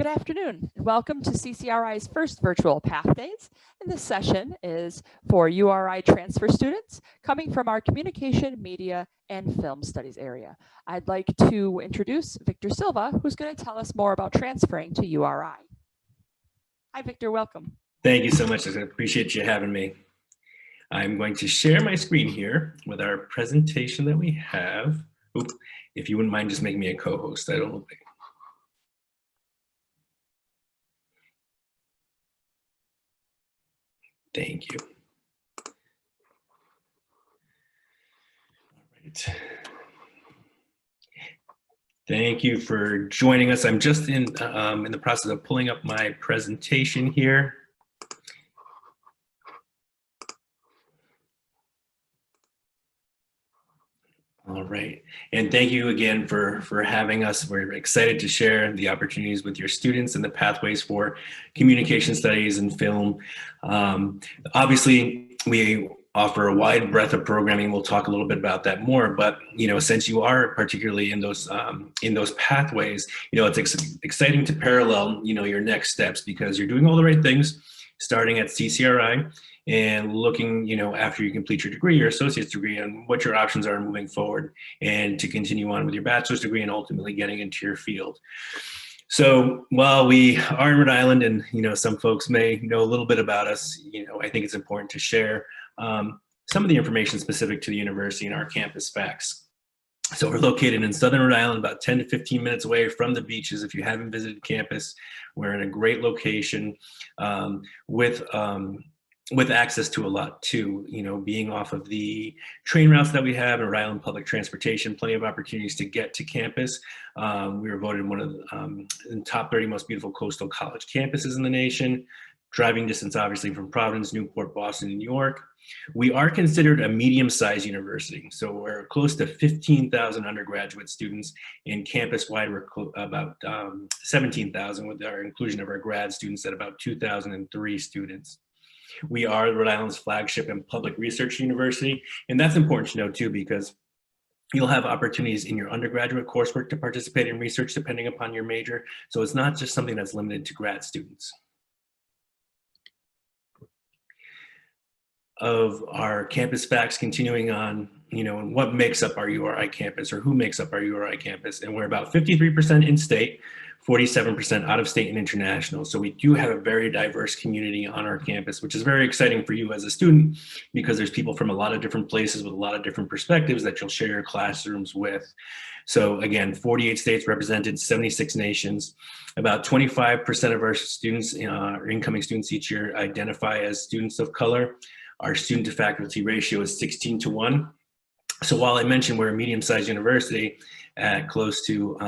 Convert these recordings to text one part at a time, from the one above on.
Good afternoon, and welcome to CCRI's first Virtual Pathdays. And this session is for URI transfer students coming from our Communication, Media, and Film Studies area. I'd like to introduce Victor Silva, who's going to tell us more about transferring to URI. Hi, Victor, welcome. Thank you so much. I appreciate you having me. I'm going to share my screen here with our presentation that we have. Oop, if you wouldn't mind just making me a co-host, I don't know. Thank you. All right. Thank you for joining us. I'm just in the process of pulling up my presentation here. All right, and thank you again for having us. We're excited to share the opportunities with your students and the pathways for communication studies and film. Obviously, we offer a wide breadth of programming. We'll talk a little bit about that more, but since you are particularly in those pathways, it's exciting to parallel your next steps, because you're doing all the right things, starting at CCRI and looking, after you complete your degree, your associate's degree, on what your options are moving forward, and to continue on with your bachelor's degree and ultimately getting into your field. So while we are in Rhode Island, and some folks may know a little bit about us, I think it's important to share some of the information specific to the university and our campus facts. So we're located in southern Rhode Island, about 10 to 15 minutes away from the beaches. If you haven't visited campus, we're in a great location with access to a lot too, being off of the train routes that we have in Rhode Island public transportation, plenty of opportunities to get to campus. We were voted one of the top 30 most beautiful coastal college campuses in the nation. Driving distance, obviously, from Providence, Newport, Boston, and New York. We are considered a medium-sized university, so we're close to 15,000 undergraduate students. In campus-wide, we're about 17,000, with our inclusion of our grad students at about 2,003 students. We are Rhode Island's flagship and public research university, and that's important to know too, because you'll have opportunities in your undergraduate coursework to participate in research depending upon your major, so it's not just something that's limited to grad students. Of our campus facts, continuing on, and what makes up our URI campus, or who makes up our URI campus. And we're about 53% in-state, 47% out-of-state and international. So we do have a very diverse community on our campus, which is very exciting for you as a student, because there's people from a lot of different places with a lot of different perspectives that you'll share your classrooms with. So again, 48 states represented, 76 nations. About 25% of our students, our incoming students each year, identify as students of color. Our student to faculty ratio is 16:1. So while I mentioned we're a medium-sized university at close to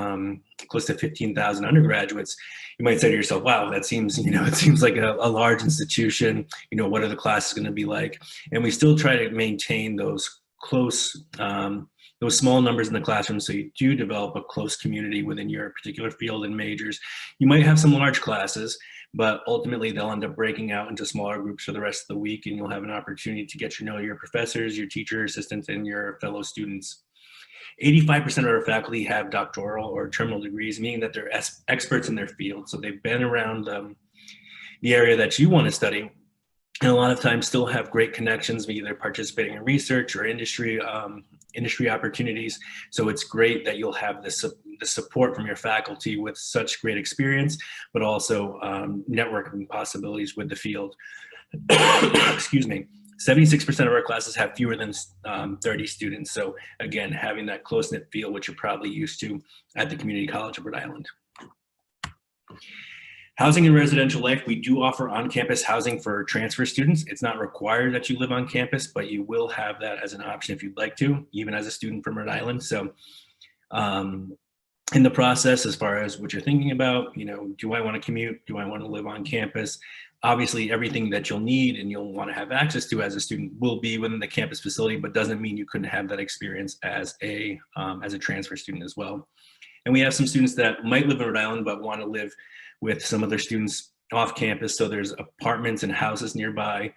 15,000 undergraduates, you might say to yourself, wow, that seems, it seems like a large institution. What are the classes going to be like? And we still try to maintain those close, those small numbers in the classroom, so you do develop a close community within your particular field and majors. You might have some large classes, but ultimately they'll end up breaking out into smaller groups for the rest of the week, and you'll have an opportunity to get to know your professors, your teacher assistants, and your fellow students. 85% of our faculty have doctoral or terminal degrees, meaning that they're experts in their field. So they've been around the area that you want to study, and a lot of times still have great connections, either participating in research or industry opportunities. So it's great that you'll have the support from your faculty with such great experience, but also networking possibilities with the field. Excuse me. 76% of our classes have fewer than 30 students. So again, having that close-knit feel, which you're probably used to at the Community College of Rhode Island. Housing and residential life, we do offer on-campus housing for transfer students. It's not required that you live on campus, but you will have that as an option if you'd like to, even as a student from Rhode Island. So in the process, as far as what you're thinking about, do I want to commute? Do I want to live on campus? Obviously, everything that you'll need and you'll want to have access to as a student will be within the campus facility, but doesn't mean you couldn't have that experience as a transfer student as well. And we have some students that might live in Rhode Island, but want to live with some other students off campus. So there's apartments and houses nearby,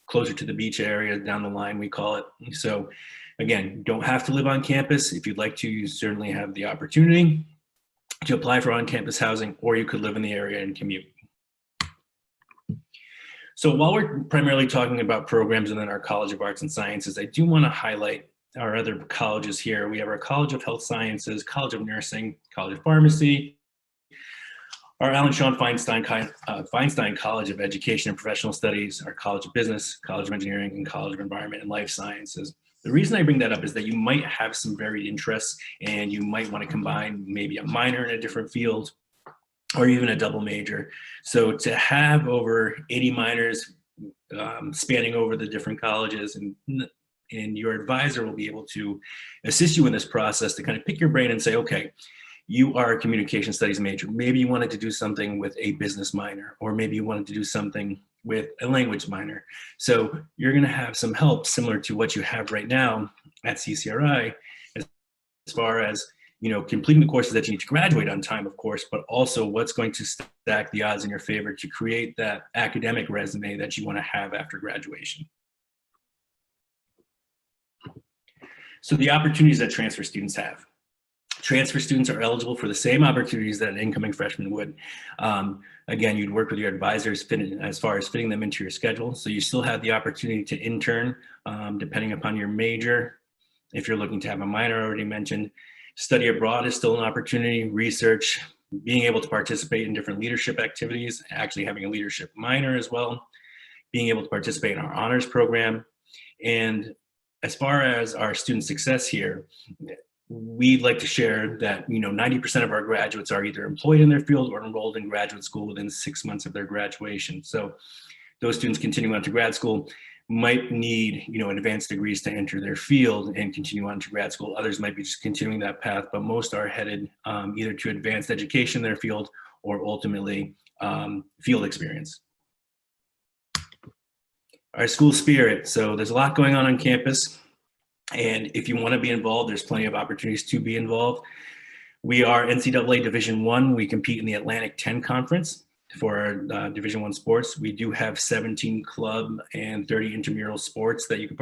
closer to the beach area, down the line, we call it. So again, don't have to live on campus. If you'd like to, you certainly have the opportunity. to apply for on-campus housing, or you could live in the area and commute. So while we're primarily talking about programs within our College of Arts and Sciences, I do want to highlight our other colleges here. We have our College of Health Sciences, College of Nursing, College of Pharmacy, our Alan Sean Feinstein College of Education and Professional Studies, our College of Business, College of Engineering, and College of Environment and Life Sciences. The reason I bring that up is that you might have some varied interests, and you might want to combine maybe a minor in a different field or even a double major. So to have over 80 minors spanning over the different colleges, and your advisor will be able to assist you in this process to kind of pick your brain and say, okay, you are a communication studies major. Maybe you wanted to do something with a business minor, or maybe you wanted to do something with a language minor. So you're going to have some help similar to what you have right now at CCRI, as far as completing the courses that you need to graduate on time, of course, but also what's going to stack the odds in your favor to create that academic resume that you want to have after graduation. So the opportunities that transfer students have. Transfer students are eligible for the same opportunities that an incoming freshman would. Again, you'd work with your advisors as far as fitting them into your schedule. So you still have the opportunity to intern, depending upon your major. If you're looking to have a minor, I already mentioned. Study abroad is still an opportunity. Research, being able to participate in different leadership activities, actually having a leadership minor as well, being able to participate in our honors program. And as far as our student success here, we'd like to share that 90% of our graduates are either employed in their field or enrolled in graduate school within 6 months of their graduation. So those students continuing on to grad school might need advanced degrees to enter their field and continue on to grad school. Others might be just continuing that path, but most are headed either to advanced education in their field or ultimately field experience. Our school spirit. So there's a lot going on campus. And if you want to be involved, there's plenty of opportunities to be involved. We are NCAA Division I. We compete in the Atlantic 10 Conference for our Division I sports. We do have 17 club and 30 intramural sports that you can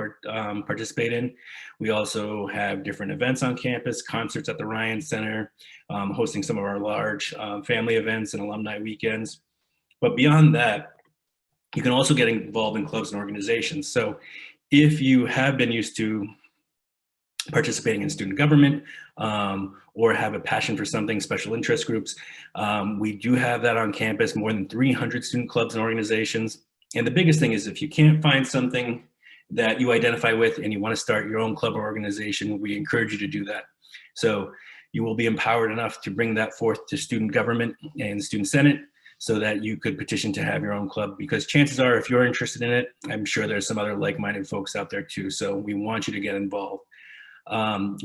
participate in. We also have different events on campus, concerts at the Ryan Center, hosting some of our large family events and alumni weekends. But beyond that, you can also get involved in clubs and organizations. So if you have been used to participating in student government or have a passion for something, special interest groups, we do have that on campus, more than 300 student clubs and organizations. And the biggest thing is if you can't find something that you identify with and you want to start your own club or organization, we encourage you to do that. So you will be empowered enough to bring that forth to student government and student senate so that you could petition to have your own club, because chances are if you're interested in it, I'm sure there's some other like-minded folks out there too. So we want you to get involved.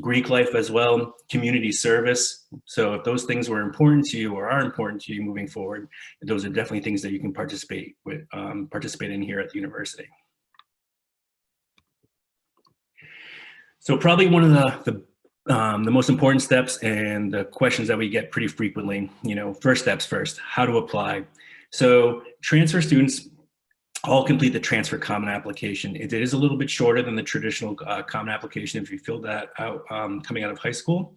Greek life as well, community service. So if those things were important to you or are important to you moving forward, those are definitely things that you can participate in here at the university. So probably one of the most important steps and the questions that we get pretty frequently, first steps first, how to apply. So transfer students all complete the transfer common application. It is a little bit shorter than the traditional common application if you fill that out coming out of high school.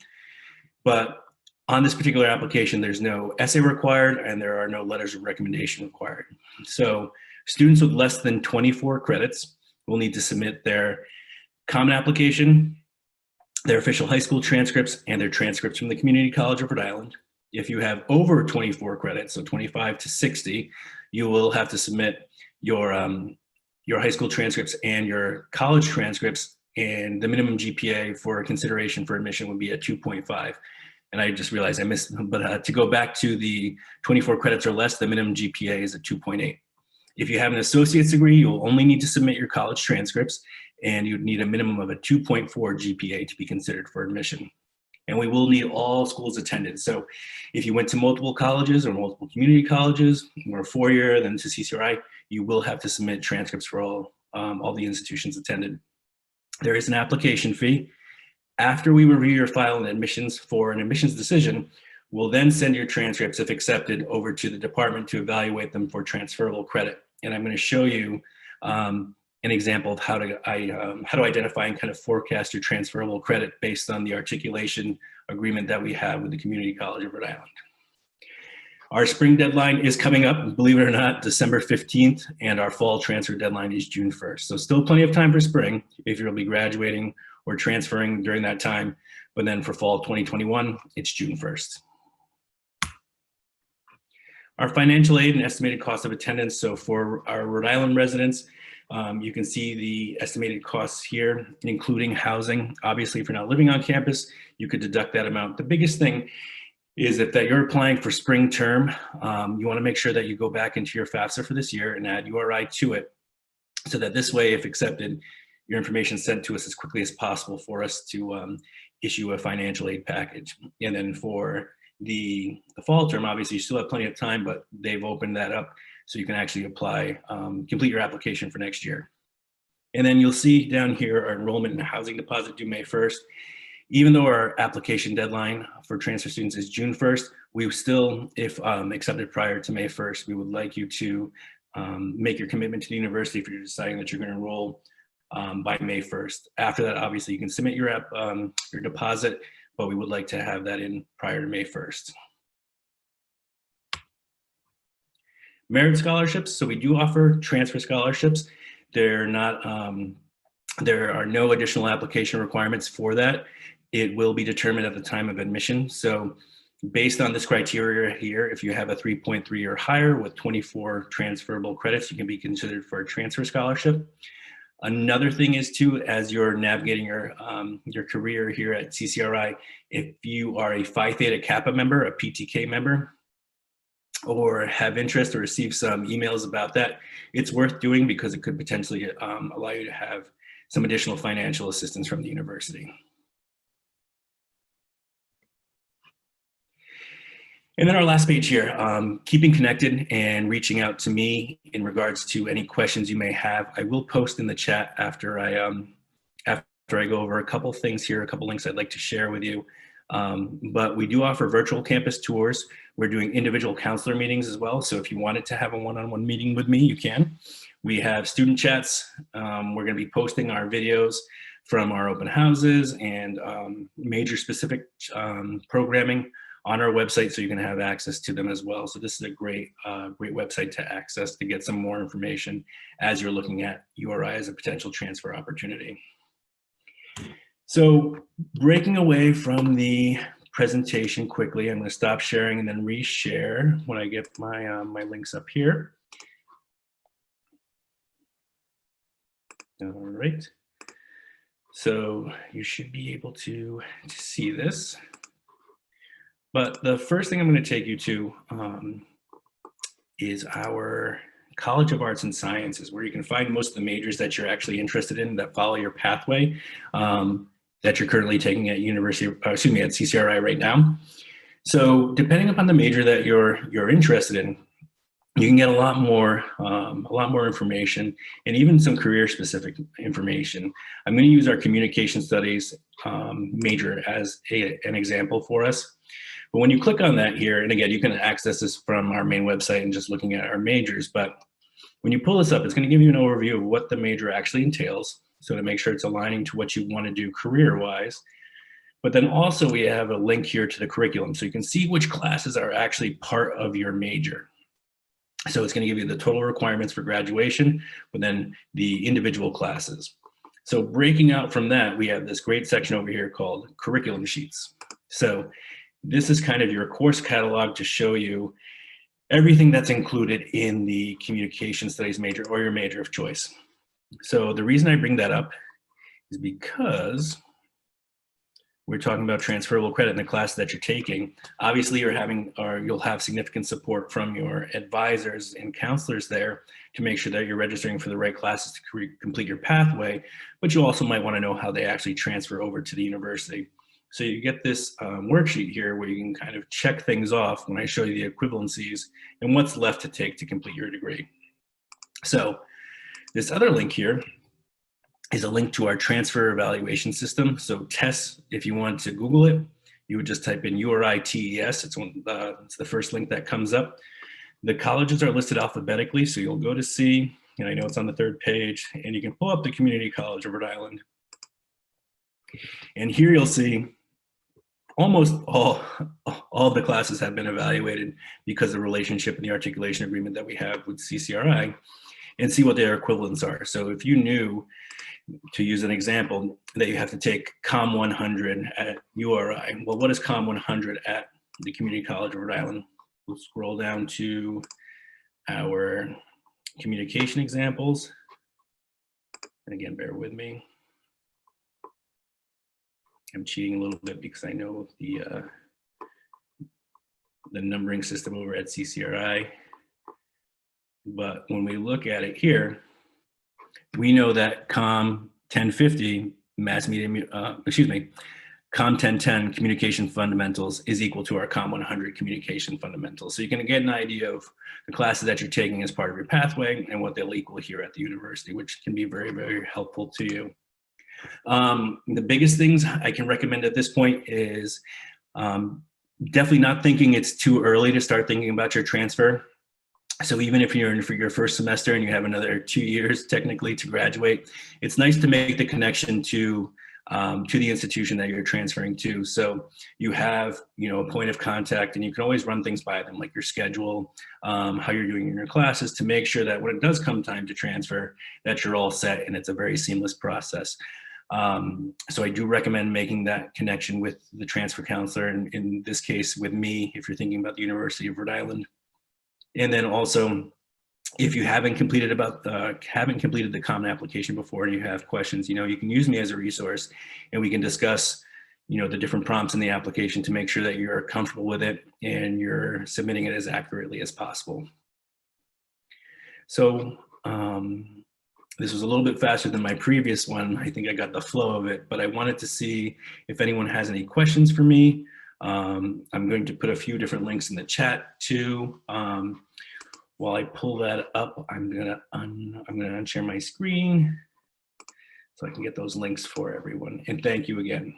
But on this particular application, there's no essay required and there are no letters of recommendation required. So students with less than 24 credits will need to submit their common application, their official high school transcripts, and their transcripts from the Community College of Rhode Island. If you have over 24 credits, so 25 to 60, you will have to submit your high school transcripts and your college transcripts, and the minimum GPA for consideration for admission would be at 2.5. And I just realized I missed, but to go back to the 24 credits or less, the minimum GPA is at 2.8. If you have an associate's degree, you'll only need to submit your college transcripts, and you'd need a minimum of a 2.4 GPA to be considered for admission. And we will need all schools attended. So if you went to multiple colleges or multiple community colleges or a four-year, then to CCRI, you will have to submit transcripts for all the institutions attended. There is an application fee. After we review your file and admissions for an admissions decision, we'll then send your transcripts, if accepted, over to the department to evaluate them for transferable credit. And I'm going to show you an example of how to identify and kind of forecast your transferable credit based on the articulation agreement that we have with the Community College of Rhode Island. Our spring deadline is coming up, believe it or not, December 15th, and our fall transfer deadline is June 1st. So still plenty of time for spring if you'll be graduating or transferring during that time, but then for fall 2021, it's June 1st. Our financial aid and estimated cost of attendance. So for our Rhode Island residents, you can see the estimated costs here, including housing. Obviously, if you're not living on campus, you could deduct that amount. The biggest thing is that you're applying for spring term, you want to make sure that you go back into your FAFSA for this year and add URI to it, so that this way, if accepted, your information is sent to us as quickly as possible for us to issue a financial aid package. And then for the fall term, obviously you still have plenty of time, but they've opened that up so you can actually apply, complete your application for next year. And then you'll see down here our enrollment and housing deposit due May 1st. Even though our application deadline for transfer students is June 1st, we still, if accepted prior to May 1st, we would like you to make your commitment to the university if you're deciding that you're going to enroll by May 1st. After that, obviously, you can submit your deposit, but we would like to have that in prior to May 1st. Merit scholarships. So we do offer transfer scholarships. They're not, there are no additional application requirements for that. It will be determined at the time of admission. So based on this criteria here, if you have a 3.3 or higher with 24 transferable credits, you can be considered for a transfer scholarship. Another thing is too, as you're navigating your career here at CCRI, if you are a Phi Theta Kappa member, a PTK member, or have interest or receive some emails about that, it's worth doing because it could potentially allow you to have some additional financial assistance from the university. And then our last page here, keeping connected and reaching out to me in regards to any questions you may have. I will post in the chat after I go over a couple things here, a couple links I'd like to share with you. But we do offer virtual campus tours. We're doing individual counselor meetings as well. So if you wanted to have a one-on-one meeting with me, you can. We have student chats. We're going to be posting our videos from our open houses and major specific programming on our website, so you can have access to them as well. So this is a great website to access to get some more information as you're looking at URI as a potential transfer opportunity. So breaking away from the presentation quickly, I'm going to stop sharing and then reshare when I get my my links up here. All right. So you should be able to see this. But the first thing I'm going to take you to is our College of Arts and Sciences, where you can find most of the majors that you're actually interested in that follow your pathway that you're currently taking at at CCRI right now. So depending upon the major that you're interested in, you can get a lot more information and even some career-specific information. I'm going to use our communication studies major as an example for us. But when you click on that here, and again, you can access this from our main website and just looking at our majors, but when you pull this up, it's going to give you an overview of what the major actually entails. So to make sure it's aligning to what you want to do career-wise. But then also we have a link here to the curriculum. So you can see which classes are actually part of your major. So it's going to give you the total requirements for graduation, but then the individual classes. So breaking out from that, we have this great section over here called curriculum sheets. So this is kind of your course catalog to show you everything that's included in the communication studies major or your major of choice. So the reason I bring that up is because we're talking about transferable credit in the class that you're taking. Obviously you'll have significant support from your advisors and counselors there to make sure that you're registering for the right classes to complete your pathway, but you also might want to know how they actually transfer over to the university. So you get this worksheet here where you can kind of check things off when I show you the equivalencies and what's left to take to complete your degree. So this other link here is a link to our transfer evaluation system. So TESS, if you want to Google it, you would just type in URI TES. It's the first link that comes up. The colleges are listed alphabetically, so you'll go to C, and I know it's on the third page, and you can pull up the Community College of Rhode Island. And here you'll see almost all of the classes have been evaluated because of the relationship and the articulation agreement that we have with CCRI, and see what their equivalents are. So if you knew, to use an example, that you have to take COM 100 at URI, well, what is COM 100 at the Community College of Rhode Island? We'll scroll down to our communication examples. And again, bear with me. I'm cheating a little bit because I know the numbering system over at CCRI. But when we look at it here, we know that COM 1050 mass media, COM 1010 communication fundamentals is equal to our COM 100 communication fundamentals. So you can get an idea of the classes that you're taking as part of your pathway and what they'll equal here at the university, which can be very, very helpful to you. The biggest things I can recommend at this point is definitely not thinking it's too early to start thinking about your transfer. So even if you're in for your first semester and you have another 2 years technically to graduate, it's nice to make the connection to the institution that you're transferring to. So you have, a point of contact, and you can always run things by them, like your schedule, how you're doing in your classes, to make sure that when it does come time to transfer, that you're all set and it's a very seamless process. So I do recommend making that connection with the transfer counselor, and in this case with me, if you're thinking about the University of Rhode Island. And then also, if you haven't completed the common application before and you have questions, you can use me as a resource, and we can discuss, the different prompts in the application to make sure that you're comfortable with it and you're submitting it as accurately as possible. So this was a little bit faster than my previous one. I think I got the flow of it, but I wanted to see if anyone has any questions for me. I'm going to put a few different links in the chat too. While I pull that up, I'm gonna unshare my screen so I can get those links for everyone. And thank you again.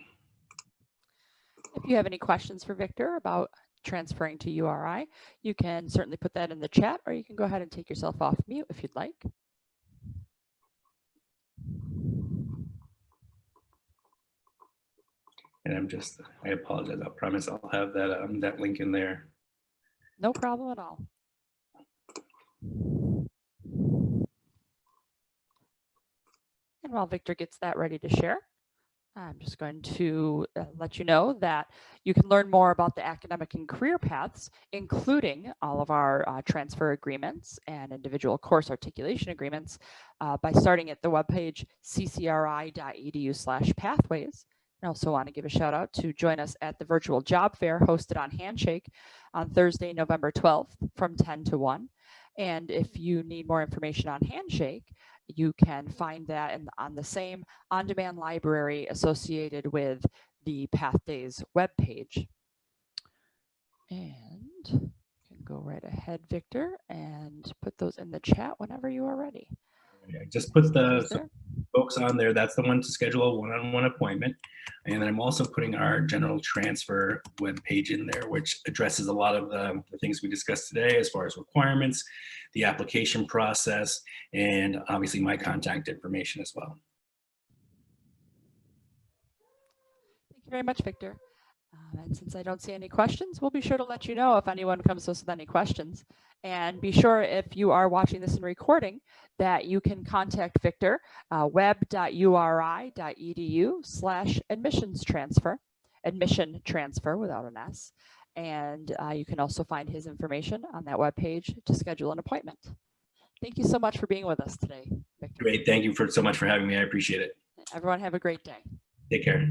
If you have any questions for Victor about transferring to URI, you can certainly put that in the chat, or you can go ahead and take yourself off mute if you'd like. And I apologize. I promise I'll have that that link in there. No problem at all. And while Victor gets that ready to share, I'm just going to let you know that you can learn more about the academic and career paths, including all of our transfer agreements and individual course articulation agreements, by starting at the webpage ccri.edu/pathways. I also want to give a shout out to join us at the virtual job fair hosted on Handshake on Thursday, November 12th from 10 to 1. And if you need more information on Handshake, you can find that on the same on-demand library associated with the Pathdays webpage. And you can go right ahead, Victor, and put those in the chat whenever you are ready. I just put the folks on there. That's the one to schedule a one-on-one appointment. And then I'm also putting our general transfer webpage in there, which addresses a lot of the things we discussed today as far as requirements, the application process, and obviously my contact information as well. Thank you very much, Victor. And since I don't see any questions, we'll be sure to let you know if anyone comes to us with any questions. And be sure, if you are watching this in recording, that you can contact Victor, web.uri.edu/admissions transfer, admission transfer without an S. And you can also find his information on that webpage to schedule an appointment. Thank you so much for being with us today, Victor. Great. Thank you so much for having me. I appreciate it. Everyone have a great day. Take care.